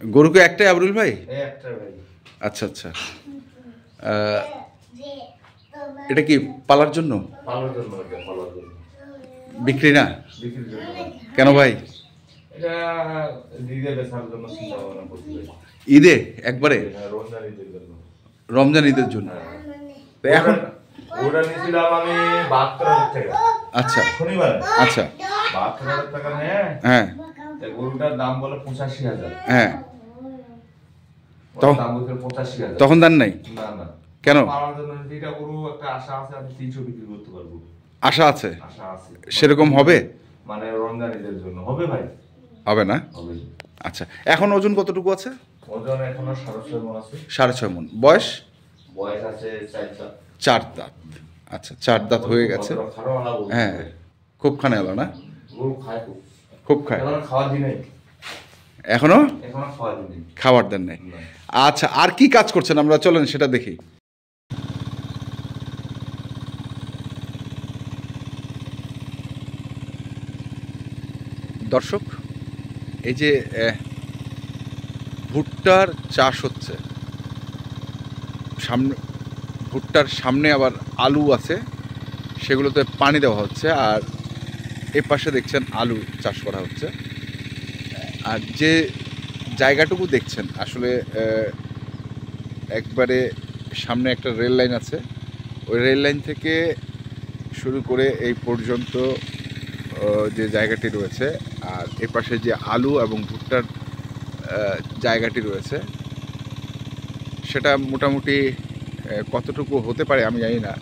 গরু কি একটাই আবরুল ভাই? একটা ভাই। আচ্ছা আচ্ছা। এটা কি পালার জন্য? পালার জন্য, এটা পালার জন্য। বিক্রি না? বিক্রির জন্য। কেন ভাই? এটা দিদে বেচার জন্য চিন্তা ভাবনা করছি। ঈদে একবারে? রমজান ঈদের জন্য। রমজান ঈদের জন্য। তো এখন ওটা নিয়েছিলাম আমি ৭২,০০০ টাকা। আচ্ছা শনিবার। আচ্ছা ৭২,০০০ টাকা নিয়ে, হ্যাঁ গরুটার দাম বলে ৮৫,০০০। হ্যাঁ, দাম বলতে ৮৫,০০০। তখন দেন নাই? না না। কেন? পালার জন্য যেটা গরু একটা আশা আছে, আমি ৩০০ বিক্রি করতে পারবো। আশা আছে? আশা আছে। সেরকম হবে? মানে রমজান ঈদের জন্য হবে ভাই? হবে না? হবে। আচ্ছা, এখন ওজন কতটুকু আছে? ওজন এখনো ৬.৫ মণ আছে। ৬.৫ মণ। বয়স? বয়স আছে ৪ দাঁত। ৪ দাঁত। আচ্ছা, ৪ দাঁত হয়ে গেছে। হ্যাঁ, খুব খানে এলো না? গরু খায় খুব। খুব খায়। এখনো খাওয়া দিই নাই। এখনো এখনো খাওয়া দিই নাই। খাবার দেন নাই? আচ্ছা, আর কি কাজ করছেন আমরা চলেন সেটা দেখি। দর্শক, এই যে ভুট্টার চাষ হচ্ছে, সামনে ভুট্টার সামনে আবার আলু আছে, সেগুলোতে পানি দেওয়া হচ্ছে, আর এ পাশে দেখছেন আলু চাষ করা হচ্ছে। আর যে জায়গাটুকু দেখছেন আসলে একবারে সামনে একটা রেল লাইন আছে, ওই রেল লাইন থেকে শুরু করে এই পর্যন্ত যে জায়গাটি রয়েছে, আর এ পাশে যে আলু এবং ভুট্টার জায়গাটি রয়েছে, সেটা মোটামুটি কতটুকু হতে পারে আমি জানি না।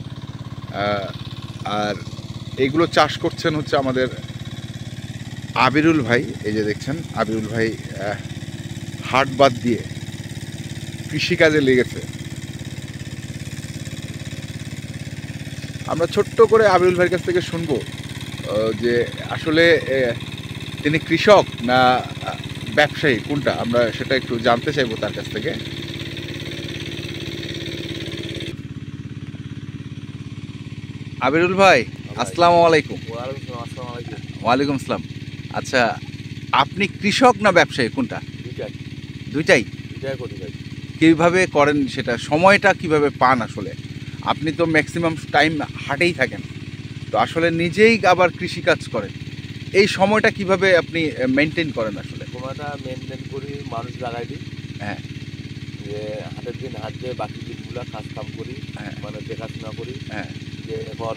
আর এইগুলো চাষ করছেন হচ্ছে আমাদের আবিরুল ভাই। এই যে দেখছেন আবিরুল ভাই হাট বাদ দিয়ে কৃষিকাজে লেগেছে। আমরা ছোট্ট করে আবিরুল ভাইয়ের কাছ থেকে শুনবো যে আসলে তিনি কৃষক না ব্যবসায়ী, কোনটা, আমরা সেটা একটু জানতে চাইবো তার কাছ থেকে। আবিরুল ভাই, আসসালামু আলাইকুম। ওয়ালাইকুম আসসালাম। আচ্ছা, আপনি কৃষক না ব্যবসায়ী, কোনটা? দুইটাই। কিভাবে করেন সেটা, সময়টা কিভাবে পান আসলে? আপনি তো ম্যাক্সিমাম টাইম হাটেই থাকেন, তো আসলে নিজেই আবার কৃষিকাজ করেন, এই সময়টা কিভাবে আপনি মেনটেন করেন আসলে? সময়টা মেনটেন করি, মানুষ লাগাই দিই। হ্যাঁ, যে হাটের দিন হাট দিয়ে বাকি দিনগুলো কাজ কাম করি, হ্যাঁ, মানে দেখাশোনা করি। হ্যাঁ, যে এখন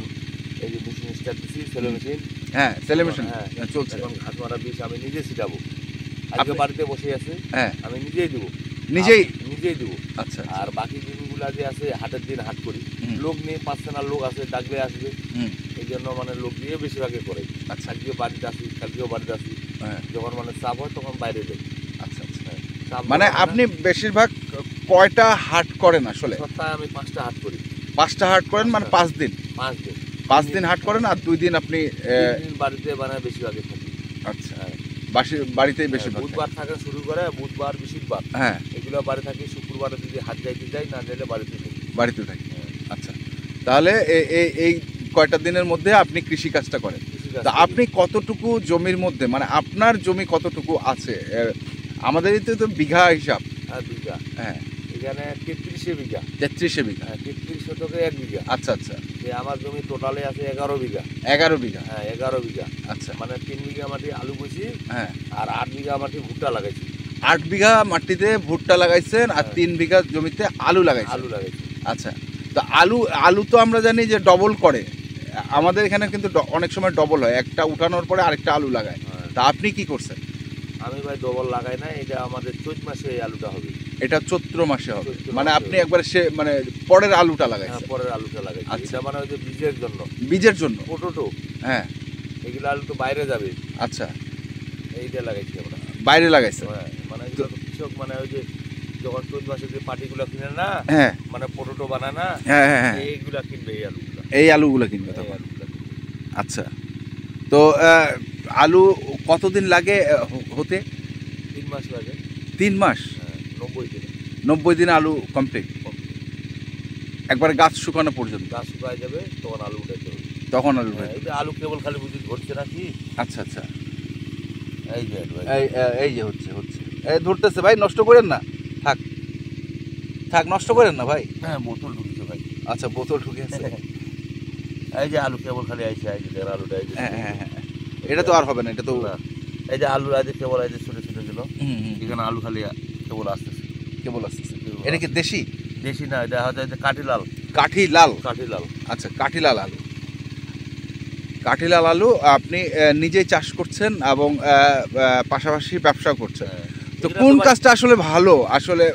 এই যে মেশিন স্টার্ট দিচ্ছি, সেলো মেশিন। হ্যাঁ, সেলে মেশিন হ্যাঁ চলছে। এখন ঘাস মারা বিষ আমি নিজে ছিটাবো। আজকে বাড়িতে বসে আছে, হ্যাঁ, আমি নিজেই দেবো। নিজেই দেবো। আচ্ছা। আর বাকি দিনগুলা যে আছে হাটের দিন হাট করি, লোক নিয়ে ৫ লোক আছে, ডাকলে আসবে, এই জন্য মানে লোক দিয়ে বেশিরভাগে করে। আচ্ছা, আজকে বাড়িতে আসি, কালকেও বাড়িতে আসি। যখন মানে চাপ হয় তখন বাইরে যাই। আচ্ছা আচ্ছা। মানে আপনি বেশিরভাগ কয়টা হাট করেন আসলে? সপ্তাহে আমি ৫টা হাট করি। 5টা হাট করেন, মানে 5 দিন? 5 দিন হাট করেন, আর 2 দিন আপনি বাড়িতে মানে বেশিরভাগে থাকি। আচ্ছা, বাড়িতেই বেশিরভাগ? বুধবার থাকে শুরু করে, বুধবার বৃহস্পতিবার, হ্যাঁ, এগুলো বাড়ি থাকি। শুক্রবারে যদি হাট যাইতে যাই, না যাইলে বাড়িতে থাকি। আচ্ছা, তাহলে এই কয়টা দিনের মধ্যে আপনি কৃষিকাজটা করেন। তা আপনি কতটুকু জমির মধ্যে, মানে আপনার জমি কতটুকু আছে? আমাদের এতে তো বিঘা হিসাব। বিঘা? হ্যাঁ, এখানে ৩৩ বিঘা। ৩৩ বিঘা? ৩৩ শতকে 1 বিঘা। আচ্ছা আচ্ছা। যে আমার জমি টোটালে আছে 11 বিঘা। 11 বিঘা? হ্যাঁ, 11 বিঘা। আচ্ছা, মানে 3 বিঘা মাটি আলু বইছি, হ্যাঁ, আর 8 বিঘা মাটি ভুট্টা লাগাইছি। 8 বিঘা মাটিতে ভুট্টা লাগাইছেন, আর 3 বিঘা জমিতে আলু লাগাইছেন? আলু লাগাইছি। আচ্ছা, তো আলু তো আমরা জানি যে ডবল করে, আমাদের এখানে কিন্তু অনেক সময় ডবল হয়, একটা উঠানোর পরে আরেকটা আলু লাগায়। তা আপনি কি করছেন? আমি ভাই ডবল লাগাই না, এটা আমাদের চৈত মাসে এই আলুটা হবে। এটা চৈত্র মাসে হবে? মানে আপনি একবার মানে পরের আলুটা লাগাইছেন? পরের আলুটা লাগাইছি। আচ্ছা, মানে ওই যে বীজের জন্য। বীজের জন্য? পোটোটো, হ্যাঁ, এগুলো আলু তো বাইরে যাবে। আচ্ছা, এইটা লাগাইছি আমরা। বাইরে লাগাইছেন? হ্যাঁ, মানে এগুলো তো কৃষক মানে ওই যে যখন চৈত মাসে যে পাটিগুলো কিনে না, হ্যাঁ, মানে পোটোটো বানায় না, হ্যাঁ হ্যাঁ হ্যাঁ, এইগুলা কিনবে, এই আলুগুলো কিনবে তখন? আচ্ছা, তো আলু কতদিন লাগে হতে? 3 মাস লাগে। 3 মাস? 90 দিনে। 90 দিনে আলু কমপ্লিট? একবার গাছ শুকানো পর্যন্ত? গাছ শুকায় যাবে তখন আলু উঠাইতে হবে। তখন আলু? এই যে আলু কেবল খালি বুঝি ধরছে নাকি? আচ্ছা আচ্ছা, এই যে এই যে হচ্ছে এই ধরতেছে ভাই, নষ্ট করেন না, থাক থাক, নষ্ট করেন না ভাই। হ্যাঁ বোতল ঢুকছে ভাই। আচ্ছা, বোতল ঢুকে আছে। এই যে আলু কেবল খালি আইছে, এই যে দেখেন আলুটা, এই যে হ্যাঁ হ্যাঁ হ্যাঁ, এটা তো আর হবে না, এটা তো না, এই যে আলু আজ কেবল এই যে ছোট ছোট ছিল, হুম হুম, এখানে আলু খালি কেবল আসতেছে। কেবল আসতেছে। এটা কি দেশি? দেশি না, এটা হচ্ছে এই যে কাঠিলাল। কাঠি লাল। কাঠিলাল। আচ্ছা, কাঠিলাল আলু। কাঠিলাল আলু আপনি নিজেই চাষ করছেন এবং পাশাপাশি ব্যবসা করছেন। হ্যাঁ। তো এটা কোন তো ভাই- কাজটা আসলে ভালো আসলে,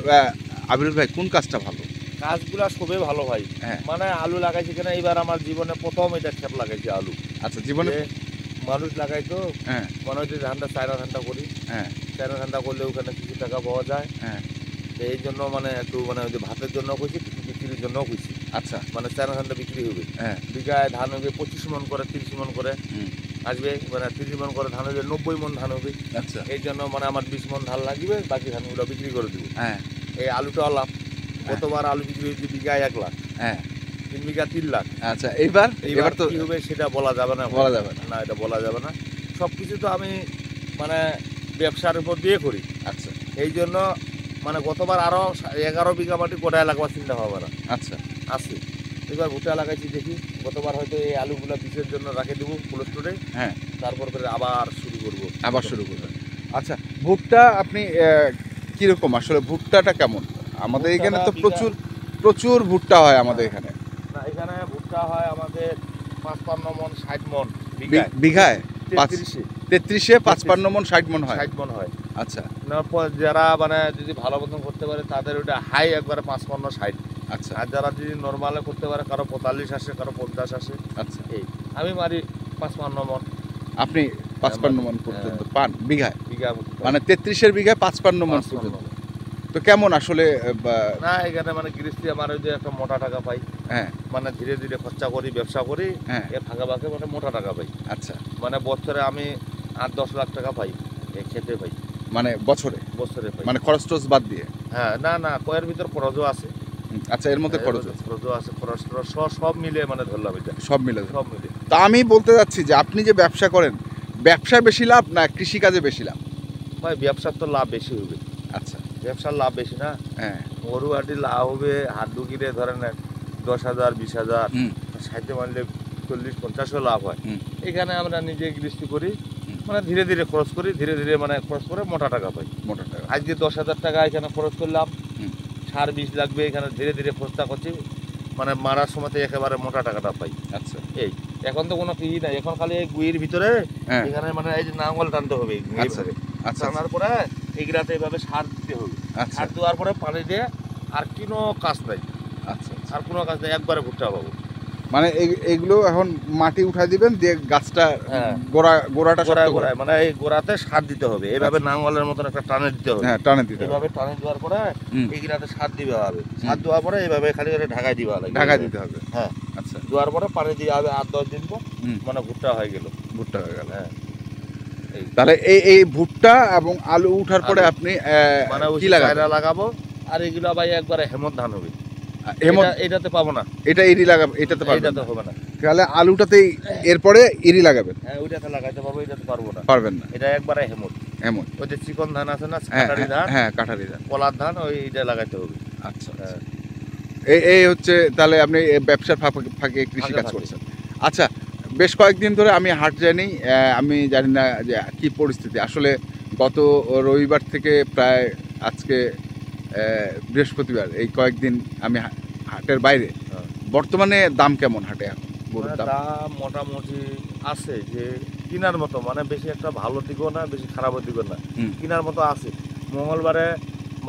আবিরুল ভাই কোন কাজটা ভালো? কাজগুলা খুবই ভালো ভাই। হ্যাঁ। মানে আলু লাগাইছি কিনা এবার আমার জীবনে প্রথম এটা ক্ষেত লাগাইছি আলু। আচ্ছা, জীবনে যে মানুষ লাগাইতো, হ্যাঁ মনে হচ্ছে ধানটা 4 ঘন্টা করি, হ্যাঁ 4 ঘন্টা করলে ওখানে কিছু টাকা পাওয়া যায়। হ্যাঁ, তো এই জন্য মানে একটু মানে ওই যে ভাতের জন্য কইছি, কিছু বিক্রির জন্য কইছি। আচ্ছা মানে 4 ঘন্টা বিক্রি হবে। হ্যাঁ, বিঘায় ধান হবে 25 মন করে, 30 মন করে হুম, আসবে। মানে 30 মন করে ধান হবে, 90 মন ধান হবে। আচ্ছা এই জন্য মানে আমার 20 মন ধান লাগবে, বাকি ধানগুলো বিক্রি করে দেবো। হ্যাঁ এই আলুটা লাভ। গতবার আলু বিক্রি হয়েছে বিঘায় 1 লাখ, হ্যাঁ, 3 বিঘা 3 লাখ। আচ্ছা এইবার এইবার তো কি হবে সেটা বলা যাবে না। বলা যাবে না। না, এটা বলা যাবে না। সব কিছু তো আমি মানে ব্যবসার উপর দিয়ে করি। আচ্ছা এই জন্য মানে গতবার আরো 11 বিঘা মাটি গোটায় লাগাবার চিন্তা ভাবনা আচ্ছা আছে। এবার ভুট্টা লাগাইছি দেখি। গতবার হয়তো এই আলুগুলো বীজের জন্য রাখে দেবো কোল্ড স্টোরে, হ্যাঁ, তারপর করে আবার শুরু করবো। আবার শুরু করবেন। আচ্ছা, ভুট্টা আপনি কিরকম আসলে, ভুট্টাটা কেমন? আমাদের এখানে তো ভুট্টাটা প্রচুর প্রচুর ভুট্টা হয় আমাদের এখানে। না, এখানে ভুট্টা হয় আমাদের 55 মন 60 মন বিঘায়। বিঘায় 33-এ 33-এ 55 মন 60 মন হয়। 60 মন হয়। আচ্ছা না, যারা মানে যদি ভালো মতন করতে পারে তাদের ওটা হাই একবারে 55-60। আচ্ছা আর যারা যদি নর্মালে করতে পারে, কারো 45 আসে, কারো 50 আসে। আচ্ছা, এই আমি মারি 55 মন আপনি 55 মন পর্যন্ত পান বিঘায়, বিঘা ভুট্টা। মানে 33-এর বিঘায় 55 মন 55 পর্যন্ত। মন। তো কেমন আসলে না, এখানে মানে গৃহস্থী আমার ওই যে একটা মোটা টাকা পাই। হ্যাঁ মানে ধীরে ধীরে খরচা করি, ব্যবসা করি, হ্যাঁ, এর ফাঁকে ফাঁকে মানে মোটা টাকা পাই। আচ্ছা, মানে বছরে আমি 8-10 লাখ টাকা পাই, এই খেতে পাই মানে বছরে, বছরে পাই। মানে খরচ টরচ বাদ দিয়ে? হ্যাঁ, না না, কয়ের ভিতর খরচও আছে। আচ্ছা, এর মধ্যে খরচ আছে, খরচও আছে, খরচ টরচ সব মিলে মানে ধরলাম এটা। সব মিলে। সব মিলে তা আমি বলতে যাচ্ছি যে আপনি যে ব্যবসা করেন, ব্যবসায় বেশি লাভ না কৃষিকাজে বেশি লাভ? ভাই ব্যবসার তো লাভ বেশি হবে। আচ্ছা ব্যবসার লাভ বেশি না? হ্যাঁ, গরু হাটি লাভ হবে হাট ঢুকিলে ধরেন 10,000 20,000, হুম, সাইতে মানলে 40-50ও লাভ হয়। হুম। এখানে আমরা নিজে গৃহস্থী করি, হুম। মানে ধীরে ধীরে খরচ করি, ধীরে ধীরে মানে খরচ করে মোটা টাকা পাই। মোটা টাকা। আজকে 10,000 টাকা এখানে খরচ করলাম, হুম। সার বীজ লাগবে, এখানে ধীরে ধীরে খরচা করছি, মানে মারার সময়তে একেবারে মোটা টাকাটা পাই। আচ্ছা এই এখন তো কোনো কিছুই নাই, এখন খালি এই গুইয়ের ভিতরে হ্যাঁ, এখানে মানে এই যে নাঙ্গল টানতে হবে, আচ্ছা আচ্ছা টানার পরে এগুলাতে এইভাবে সার দিতে হবে। আচ্ছা সার দেওয়ার পরে পানি দিয়ে, আর কোনো কাজ নাই, আচ্ছা, আর কোনো কাজ নেই, একবারে ভুট্টা পাবো। মানে এগুলো এখন মাটি উঠাই দিবেন, দিয়ে গাছটা হ্যাঁ। গোড়াটা শক্ত গোড়ায় করে, গোড়ায় মানে এই গোড়াতে সার দিতে হবে, এইভাবে নাঙ্গলের মতন একটা টানে দিতে হবে। হ্যাঁ টানে দিতে হবে। এইভাবে টানে দেওয়ার পরে হুম। এইগুলাতে সার দিবে হবে, সার দেওয়ার পরে এইভাবে খালি করে ঢাকায় দিবা লাগে, ঢাকা দিতে হবে। হ্যাঁ। আচ্ছা, দেওয়ার পরে পানি দিয়ে হবে 8-10 দিন পর, হুম। মানে ভুট্টা হয়ে গেল। ভুট্টা হয়ে গেল। হ্যাঁ, এই তাহলে এই ভুট্টা এবং আলু উঠার পরে আলু। আপনি মানে ওই কি লাগাবেন? চায়না লাগাবো, আর এগুলো ভাই একবারে হেমন্ত ধান হবে। এটাতে পাবো না, এটা ইরি লাগাবেন, এটাতে পারবেন এটাতে না। হবে না। তাহলে আলুটাতেই এরপরে ইরি লাগাবেন? হ্যাঁ, ওইটাতে লাগাইতে পারবো, এটাতে পারবো না। পারবেন না, এটা একবারে হেমন্ত। এমন। ওই যে চিকন ধান আছে না, হ্যাঁ কাটারি ধান, হ্যাঁ, কাঠারি ধান, কলার ধান, ওইটা লাগাইতে হবে। আচ্ছা হ্যাঁ। এই হচ্ছে তাহলে আপনি এই ব্যবসার ফাঁকে কৃষিকাজ ফাঁকে। করছেন। আচ্ছা, বেশ কয়েকদিন ধরে আমি হাট যাইনি, আমি জানি না যে কি পরিস্থিতি আসলে। গত রবিবার থেকে প্রায় আজকে বৃহস্পতিবার, এই কয়েকদিন আমি হাটের বাইরে। হ্যাঁ। বর্তমানে দাম কেমন হাটে এখন গরুর মানে দাম? দাম মোটামুটি আছে, যে কেনার মতো, মানে বেশি একটা ভালো দিকও না, বেশি খারাপের দিকও না, হুম। কেনার মতো আছে। মঙ্গলবারে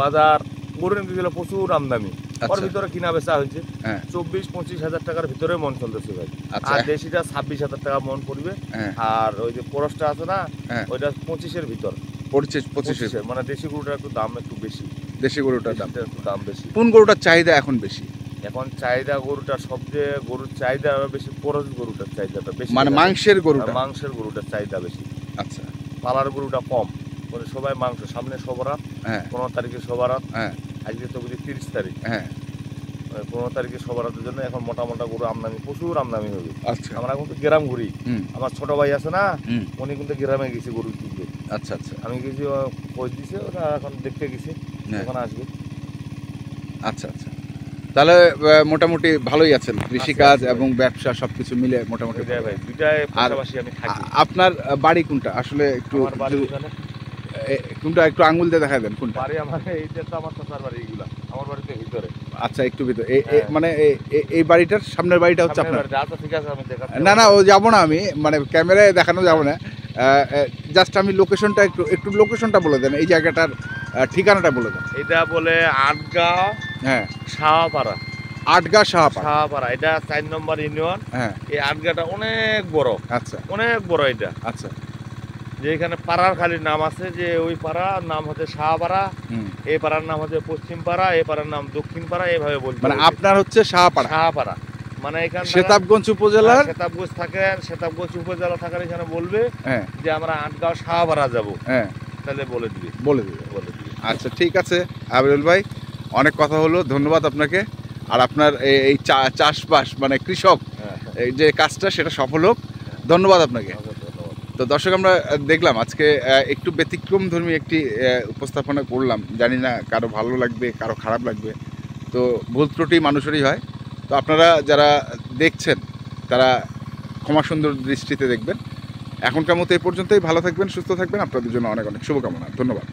বাজার গরু নিতে গেলে প্রচুর আমদানি, ওর আচ্ছা ভিতরে কিনা বেচা হয়েছে হ্যাঁ 24-25 হাজার টাকার ভিতরে মন চলতেছে ভাই। আচ্ছা আর দেশিটা 26,000 টাকা মন পড়বে, হ্যাঁ আর ওই যে কোরসটা আছে না, হ্যাঁ। ওইটা 25-এর ভিতর। 25 25-এর, মানে দেশি গরুটার একটু দাম একটু বেশি, দেশি গরুটার দাম। দেশিটার একটু দাম বেশি। কোন গরুটার চাহিদা এখন বেশি? এখন চাহিদা গরুটা সবচেয়ে, গরুর চাহিদা বেশি, কোরস গরুটার চাহিদাটা বেশি, মানে মাংসের গরুটা? আর মাংসের গরুটার চাহিদা বেশি। আচ্ছা পালার গরুটা কম, মানে সবাই মাংস। সামনে সবরাত, হ্যাঁ 15 তারিখে সবরাত, হ্যাঁ আজকে তো বুঝি 30 তারিখ, হ্যাঁ 15 তারিখে সবরাতের জন্য এখন মোটা মোটা গরু আমদানি, প্রচুর আমদানি হবে। আচ্ছা আমরা কিন্তু গ্রাম ঘুরি, হুম আমার ছোট ভাই আছে না, হুম উনি কিন্তু গ্রামে গেছে গরু কিনতে, আচ্ছা আচ্ছা আমি কিছু খোঁজ দিছে, ওরা এখন দেখতে গেছে, হ্যাঁ। এখন আসবে। আচ্ছা আচ্ছা, তাহলে মোটামুটি ভালোই আছেন, কৃষিকাজ আছি ভাই। এবং ব্যবসা সবকিছু মিলে মোটামুটি ওইটাই ভালো। ভাই, দুইটাই পাশাপাশি আমি থাকি। আপনার বাড়ি কোনটা আসলে একটু আমার বাড়ি যদি- ওখানে, কোনটা একটু আঙ্গুল দিয়ে দেখা দেন কোনটা? বাড়ি আমার এইটা তো আমার চাচার বাড়ি, এইগুলা আমার বাড়িতে ভিতরে। আচ্ছা একটু ভিতরে হ্যাঁ। মানে এই বাড়িটার সামনের বাড়িটা হচ্ছে সামনের আপনার? বাড়িতে। আচ্ছা ঠিক আছে, আমি দেখাচ্ছি। না না ও যাবো না আমি, মানে ক্যামেরায় দেখানো যাবো না, জাস্ট আমি লোকেশনটা একটু লোকেশনটা বলে দেন, এই জায়গাটার ঠিকানাটা বলে দেন। এটা বলে আটগাঁও হ্যাঁ, শাহপাড়া। আটগা শাহপাড়া। শাহপাড়া, এটা 4 নম্বর ইউনিয়ন। হ্যাঁ, এই আটগাঁটা অনেক বড়, আচ্ছা অনেক বড় এটা। আচ্ছা, যে এখানে পাড়ার খালি নাম আছে, যে ওই পাড়ার নাম হচ্ছে শাহপাড়া, হুম, এই পাড়ার নাম হচ্ছে পশ্চিম পাড়া, এই পাড়ার নাম দক্ষিণ পাড়া, এইভাবে বলতে মানে হবে। আপনার হচ্ছে শাহপাড়া, শাহপাড়া মানে এখানে সেতাবগঞ্জ উপজেলার। সেতাবগঞ্জ থাকেন, সেতাবগঞ্জ উপজেলা থাকার এখানে বলবে হ্যাঁ যে আমরা আটগাঁও শাহপাড়া যাব, হ্যাঁ, তাহলে বলে দিবে, বলে দেবে। বলে দিবে। আচ্ছা ঠিক আছে আবিরুল ভাই, অনেক কথা হলো, ধন্যবাদ আপনাকে। আর আপনার এই চাষবাস মানে কৃষক হ্যাঁ, এই যে কাজটা সেটা সফল হোক, ধন্যবাদ আপনাকে। ধন্যবাদ। তো দর্শক আমরা দেখলাম আজকে একটু ব্যতিক্রমধর্মী একটি উপস্থাপনা করলাম, জানি না কারো ভালো লাগবে কারো খারাপ লাগবে, তো ভুল ত্রুটি মানুষেরই হয়। তো আপনারা যারা দেখছেন তারা ক্ষমা সুন্দর দৃষ্টিতে দেখবেন। এখনকার মতো এই পর্যন্তই, ভালো থাকবেন, সুস্থ থাকবেন, আপনাদের জন্য অনেক অনেক শুভকামনা, ধন্যবাদ।